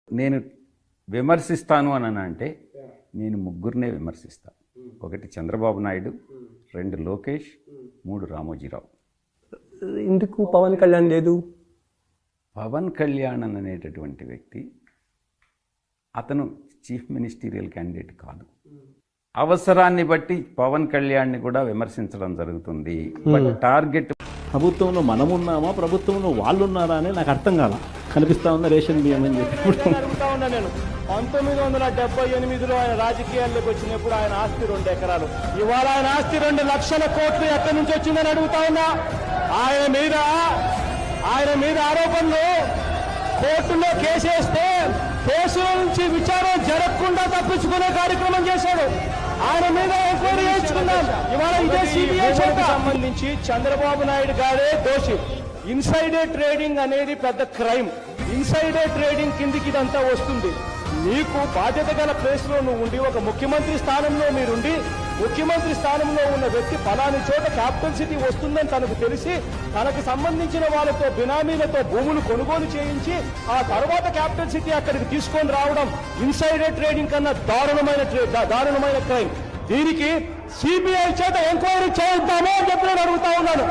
నేను విమర్శిస్తాను అని అంటే నేను ముగ్గురినే విమర్శిస్తాను. ఒకటి చంద్రబాబు నాయుడు, 2 లోకేష్, 3 రామోజీరావు. ఎందుకు పవన్ కళ్యాణ్ లేదు? పవన్ కళ్యాణ్ అనేటటువంటి వ్యక్తి అతను చీఫ్ మినిస్టీరియల్ క్యాండిడేట్ కాదు. అవసరాన్ని బట్టి పవన్ కళ్యాణ్ని కూడా విమర్శించడం జరుగుతుంది. బట్ టార్గెట్ ప్రభుత్వంలో మనమున్నామా, ప్రభుత్వంలో వాళ్ళు ఉన్నారా అని నాకు అర్థం కాల. కనిపిస్తా ఉన్న రేషన్ బియ్యం అని చెప్పి అడుగుతా ఉన్నా నేను. 1978లో ఆయన రాజకీయాల్లోకి వచ్చినప్పుడు ఆయన ఆస్తి 2 ఎకరాలు. ఇవాళ ఆయన ఆస్తి 2 లక్షల కోట్లు ఎక్కడి నుంచి వచ్చిందని అడుగుతా ఉన్నా. ఆయన మీద ఆరోపణలు కోర్టులో కేసేస్తే కేసుల నుంచి విచారణ జరగకుండా తప్పించుకునే కార్యక్రమం చేశాడు. ఆయన మీద ఎంక్వైరీ చేయించుకున్నాం. ఇవాళ ఇదే సిబిఐ సంబంధించి చంద్రబాబు నాయుడు గారే దోషి. ఇన్సైడర్ ట్రేడింగ్ అనేది పెద్ద క్రైమ్. ఇన్సైడర్ ట్రేడింగ్ కిందికి ఇదంతా వస్తుంది. నీకు బాధ్యత గల ప్లేస్ లో నువ్వు ఉండి, ఒక ముఖ్యమంత్రి స్థానంలో మీరుండి, ముఖ్యమంత్రి స్థానంలో ఉన్న వ్యక్తి ఫలాని చోట క్యాపిటల్ సిటీ వస్తుందని తనకు తెలిసి తనకు సంబంధించిన వాళ్ళతో బినామీలతో భూములు కొనుగోలు చేయించి ఆ తర్వాత క్యాపిటల్ సిటీ అక్కడికి తీసుకొని రావడం ఇన్సైడర్ ట్రేడింగ్ కన్నా దారుణమైన క్రైమ్. దీనికి సిబిఐ చేత ఎంక్వైరీ చేద్దామో అని చెప్పి నేను అడుగుతా ఉన్నాను.